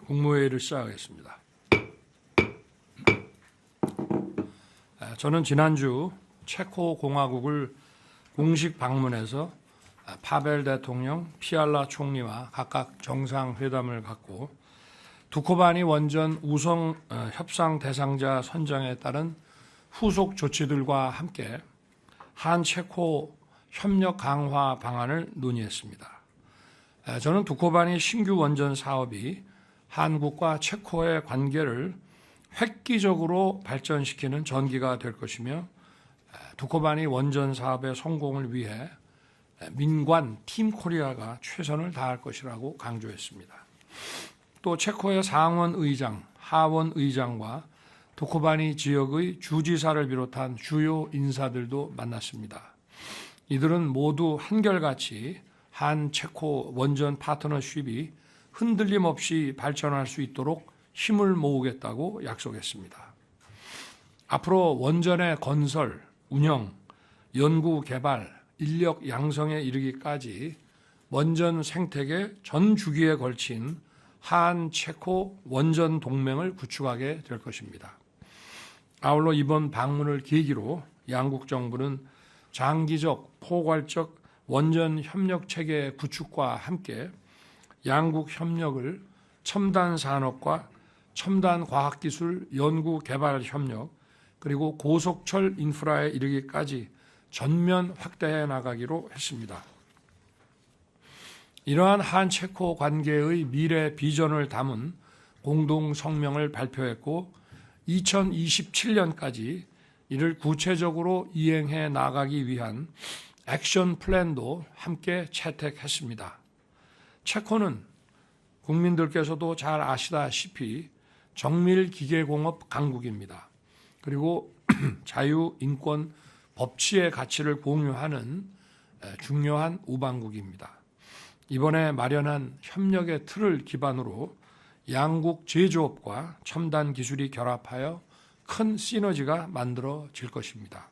국무회의를 시작하겠습니다. 저는 지난주 체코 공화국을 공식 방문해서 파벨 대통령, 피알라 총리와 각각 정상회담을 갖고 두코바니 원전 우선 협상 대상자 선정에 따른 후속 조치들과 함께 한-체코 협력 강화 방안을 논의했습니다. 저는 두코바니 신규 원전 사업이 한국과 체코의 관계를 획기적으로 발전시키는 전기가 될 것이며 두코바니 원전 사업의 성공을 위해 민관 팀 코리아가 최선을 다할 것이라고 강조했습니다. 또 체코의 상원 의장, 하원 의장과 두코바니 지역의 주지사를 비롯한 주요 인사들도 만났습니다. 이들은 모두 한결같이 한 체코 원전 파트너십이 흔들림 없이 발전할 수 있도록 힘을 모으겠다고 약속했습니다. 앞으로 원전의 건설, 운영, 연구, 개발, 인력 양성에 이르기까지 원전 생태계 전 주기에 걸친 한 체코 원전 동맹을 구축하게 될 것입니다. 아울러 이번 방문을 계기로 양국 정부는 장기적, 포괄적 원전 협력 체계 구축과 함께 양국 협력을 첨단 산업과 첨단 과학기술 연구 개발 협력 그리고 고속철 인프라에 이르기까지 전면 확대해 나가기로 했습니다. 이러한 한 체코 관계의 미래 비전을 담은 공동 성명을 발표했고 2027년까지 이를 구체적으로 이행해 나가기 위한 액션 플랜도 함께 채택했습니다. 체코는 국민들께서도 잘 아시다시피 정밀기계공업 강국입니다. 그리고 자유, 인권, 법치의 가치를 공유하는 중요한 우방국입니다. 이번에 마련한 협력의 틀을 기반으로 양국 제조업과 첨단 기술이 결합하여 큰 시너지가 만들어질 것입니다.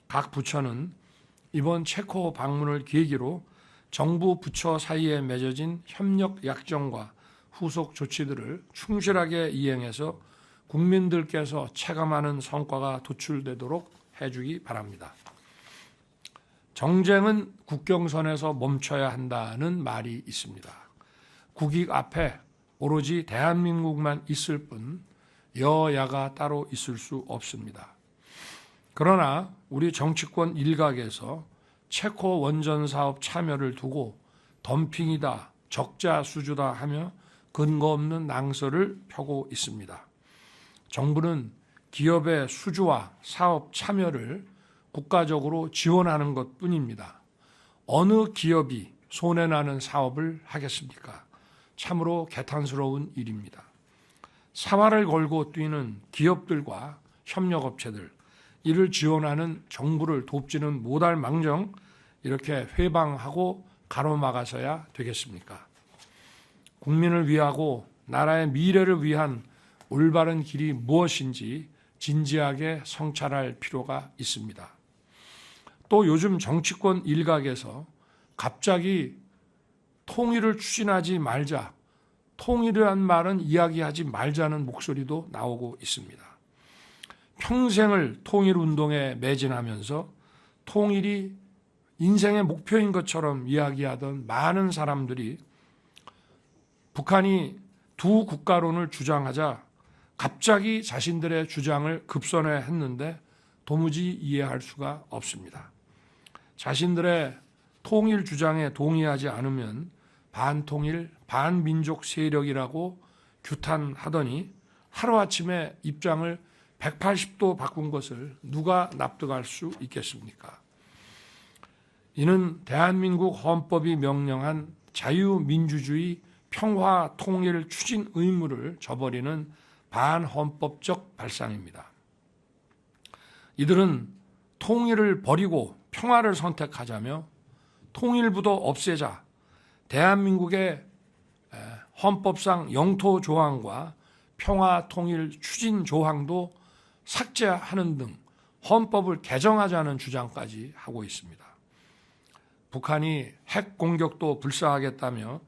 각 부처는 이번 체코 방문을 계기로 정부 부처 사이에 맺어진 협력 약정과 후속 조치들을 충실하게 이행해서 국민들께서 체감하는 성과가 도출되도록 해주기 바랍니다. 정쟁은 국경선에서 멈춰야 한다는 말이 있습니다. 국익 앞에 오로지 대한민국만 있을 뿐 여야가 따로 있을 수 없습니다. 그러나 우리 정치권 일각에서 체코 원전 사업 참여를 두고 덤핑이다, 적자 수주다 하며 근거 없는 낭설을 펴고 있습니다. 정부는 기업의 수주와 사업 참여를 국가적으로 지원하는 것뿐입니다. 어느 기업이 손해나는 사업을 하겠습니까? 참으로 개탄스러운 일입니다. 사활을 걸고 뛰는 기업들과 협력업체들, 이를 지원하는 정부를 돕지는 못할 망정 이렇게 회방하고 가로막아서야 되겠습니까? 국민을 위하고 나라의 미래를 위한 올바른 길이 무엇인지 진지하게 성찰할 필요가 있습니다. 또 요즘 정치권 일각에서 갑자기 통일을 추진하지 말자, 통일이란 말은 이야기하지 말자는 목소리도 나오고 있습니다. 평생을 통일운동에 매진하면서 통일이 인생의 목표인 것처럼 이야기하던 많은 사람들이 북한이 두 국가론을 주장하자 갑자기 자신들의 주장을 급선회했는데 도무지 이해할 수가 없습니다. 자신들의 통일 주장에 동의하지 않으면 반통일, 반민족 세력이라고 규탄하더니 하루아침에 입장을 180도 바꾼 것을 누가 납득할 수 있겠습니까? 이는 대한민국 헌법이 명령한 자유민주주의 평화 통일 추진 의무를 저버리는 반헌법적 발상입니다. 이들은 통일을 버리고 평화를 선택하자며 통일부도 없애자 대한민국의 헌법상 영토 조항과 평화 통일 추진 조항도 삭제하는 등 헌법을 개정하자는 주장까지 하고 있습니다. 북한이 핵 공격도 불사하겠다며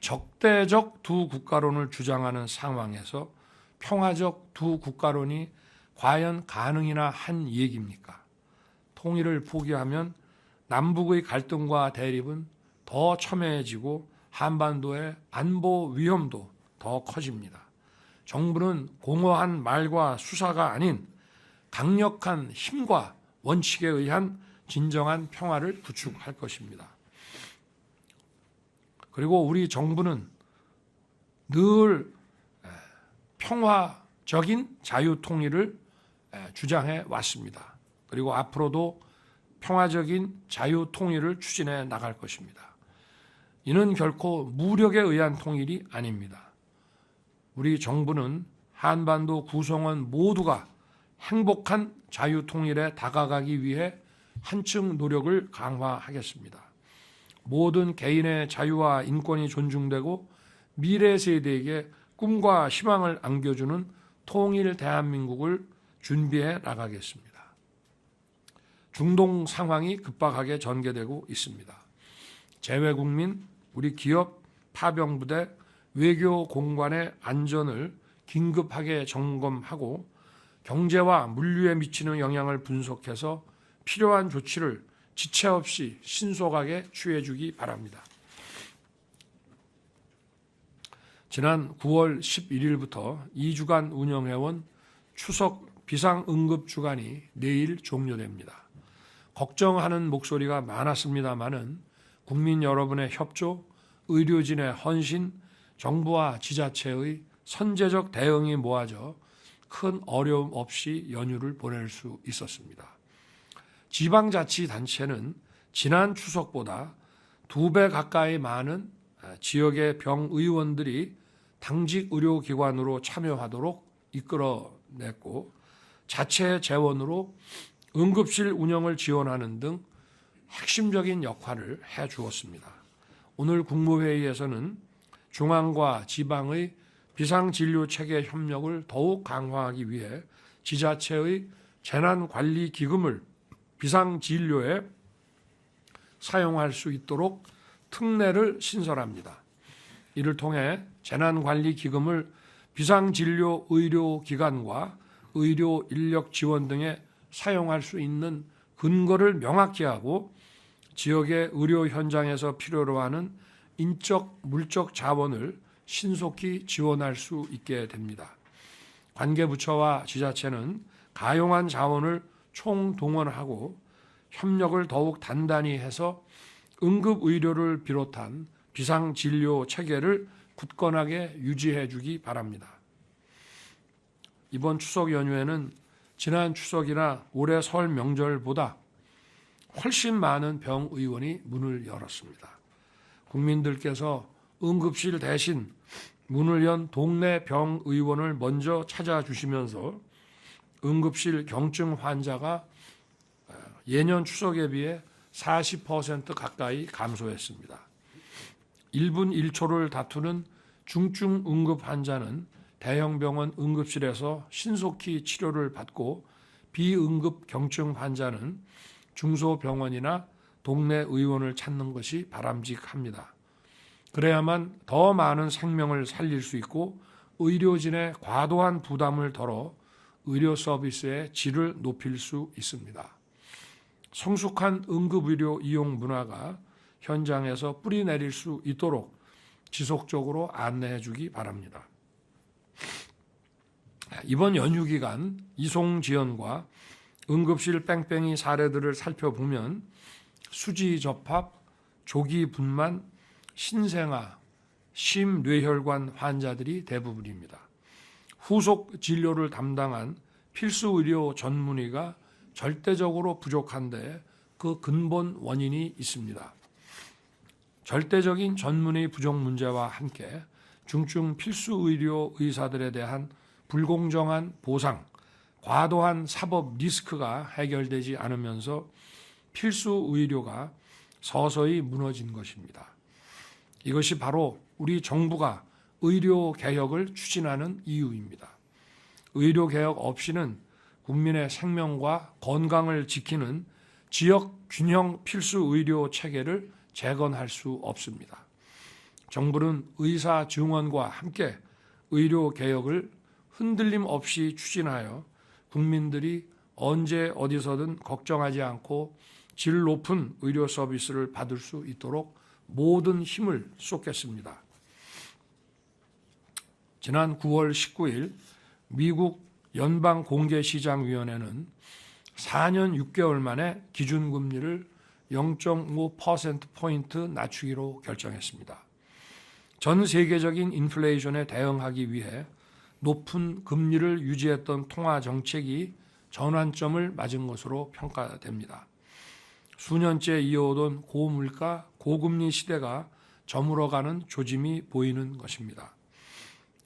적대적 두 국가론을 주장하는 상황에서 평화적 두 국가론이 과연 가능이나 한 얘기입니까? 통일을 포기하면 남북의 갈등과 대립은 더 첨예해지고 한반도의 안보 위험도 더 커집니다. 정부는 공허한 말과 수사가 아닌 강력한 힘과 원칙에 의한 진정한 평화를 구축할 것입니다. 그리고 우리 정부는 늘 평화적인 자유통일을 주장해 왔습니다. 그리고 앞으로도 평화적인 자유통일을 추진해 나갈 것입니다. 이는 결코 무력에 의한 통일이 아닙니다. 우리 정부는 한반도 구성원 모두가 행복한 자유통일에 다가가기 위해 한층 노력을 강화하겠습니다. 모든 개인의 자유와 인권이 존중되고 미래 세대에게 꿈과 희망을 안겨주는 통일 대한민국을 준비해 나가겠습니다. 중동 상황이 급박하게 전개되고 있습니다. 재외국민, 우리 기업, 파병부대, 외교 공관의 안전을 긴급하게 점검하고 경제와 물류에 미치는 영향을 분석해서 필요한 조치를 지체 없이 신속하게 취해주기 바랍니다. 지난 9월 11일부터 2주간 운영해온 추석 비상응급주간이 내일 종료됩니다. 걱정하는 목소리가 많았습니다마는 국민 여러분의 협조, 의료진의 헌신, 정부와 지자체의 선제적 대응이 모아져 큰 어려움 없이 연휴를 보낼 수 있었습니다. 지방자치단체는 지난 추석보다 2배 가까이 많은 지역의 병의원들이 당직 의료기관으로 참여하도록 이끌어냈고 자체 재원으로 응급실 운영을 지원하는 등 핵심적인 역할을 해주었습니다. 오늘 국무회의에서는 중앙과 지방의 비상진료체계 협력을 더욱 강화하기 위해 지자체의 재난관리기금을 비상진료에 사용할 수 있도록 특례를 신설합니다. 이를 통해 재난관리기금을 비상진료 의료기관과 의료인력 지원 등에 사용할 수 있는 근거를 명확히 하고 지역의 의료 현장에서 필요로 하는 인적, 물적 자원을 신속히 지원할 수 있게 됩니다. 관계부처와 지자체는 가용한 자원을 총동원하고 협력을 더욱 단단히 해서 응급의료를 비롯한 비상진료 체계를 굳건하게 유지해 주기 바랍니다. 이번 추석 연휴에는 지난 추석이나 올해 설 명절보다 훨씬 많은 병의원이 문을 열었습니다. 국민들께서 응급실 대신 문을 연 동네 병의원을 먼저 찾아주시면서 응급실 경증 환자가 예년 추석에 비해 40% 가까이 감소했습니다. 1분 1초를 다투는 중증 응급 환자는 대형 병원 응급실에서 신속히 치료를 받고 비응급 경증 환자는 중소병원이나 동네 의원을 찾는 것이 바람직합니다. 그래야만 더 많은 생명을 살릴 수 있고 의료진의 과도한 부담을 덜어 의료 서비스의 질을 높일 수 있습니다. 성숙한 응급의료 이용 문화가 현장에서 뿌리내릴 수 있도록 지속적으로 안내해 주기 바랍니다. 이번 연휴 기간 이송 지연과 응급실 뺑뺑이 사례들을 살펴보면 수지 접합, 조기 분만, 신생아, 심뇌혈관 환자들이 대부분입니다. 후속 진료를 담당한 필수 의료 전문의가 절대적으로 부족한데 그 근본 원인이 있습니다. 절대적인 전문의 부족 문제와 함께 중증 필수 의료 의사들에 대한 불공정한 보상, 과도한 사법 리스크가 해결되지 않으면서 필수 의료가 서서히 무너진 것입니다. 이것이 바로 우리 정부가 의료 개혁을 추진하는 이유입니다. 의료 개혁 없이는 국민의 생명과 건강을 지키는 지역 균형 필수 의료 체계를 재건할 수 없습니다. 정부는 의사 증원과 함께 의료 개혁을 흔들림 없이 추진하여 국민들이 언제 어디서든 걱정하지 않고 질 높은 의료 서비스를 받을 수 있도록 모든 힘을 쏟겠습니다. 지난 9월 19일 미국 연방공개시장위원회는 4년 6개월 만에 기준금리를 0.5%포인트 낮추기로 결정했습니다. 전 세계적인 인플레이션에 대응하기 위해 높은 금리를 유지했던 통화 정책이 전환점을 맞은 것으로 평가됩니다. 수년째 이어오던 고물가, 고금리 시대가 저물어가는 조짐이 보이는 것입니다.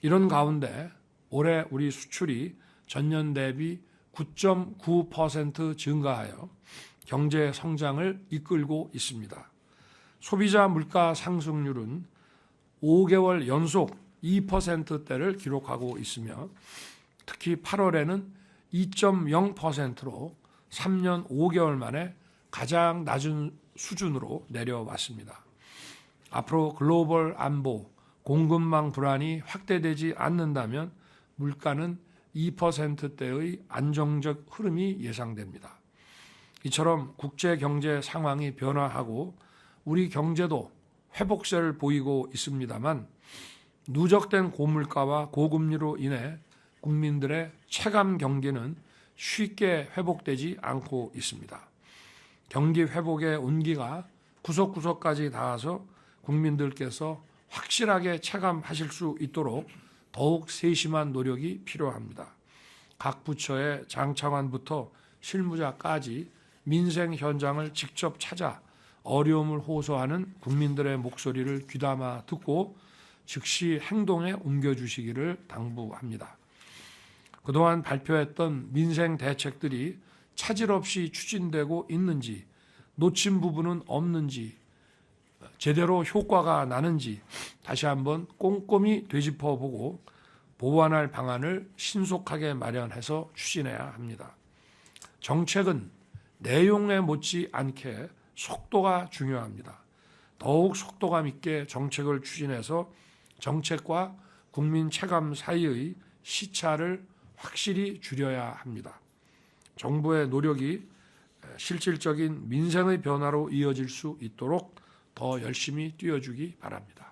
이런 가운데 올해 우리 수출이 전년 대비 9.9% 증가하여 경제 성장을 이끌고 있습니다. 소비자 물가 상승률은 5개월 연속 2%대를 기록하고 있으며 특히 8월에는 2.0%로 3년 5개월 만에 가장 낮은 수준으로 내려왔습니다. 앞으로 글로벌 안보, 공급망 불안이 확대되지 않는다면 물가는 2%대의 안정적 흐름이 예상됩니다. 이처럼 국제 경제 상황이 변화하고 우리 경제도 회복세를 보이고 있습니다만 누적된 고물가와 고금리로 인해 국민들의 체감 경기는 쉽게 회복되지 않고 있습니다. 경기 회복의 온기가 구석구석까지 닿아서 국민들께서 확실하게 체감하실 수 있도록 더욱 세심한 노력이 필요합니다. 각 부처의 장차관부터 실무자까지 민생 현장을 직접 찾아 어려움을 호소하는 국민들의 목소리를 귀담아 듣고 즉시 행동에 옮겨주시기를 당부합니다. 그동안 발표했던 민생 대책들이 차질 없이 추진되고 있는지, 놓친 부분은 없는지, 제대로 효과가 나는지 다시 한번 꼼꼼히 되짚어보고 보완할 방안을 신속하게 마련해서 추진해야 합니다. 정책은 내용에 못지 않게 속도가 중요합니다. 더욱 속도감 있게 정책을 추진해서 정책과 국민 체감 사이의 시차를 확실히 줄여야 합니다. 정부의 노력이 실질적인 민생의 변화로 이어질 수 있도록 더 열심히 뛰어주기 바랍니다.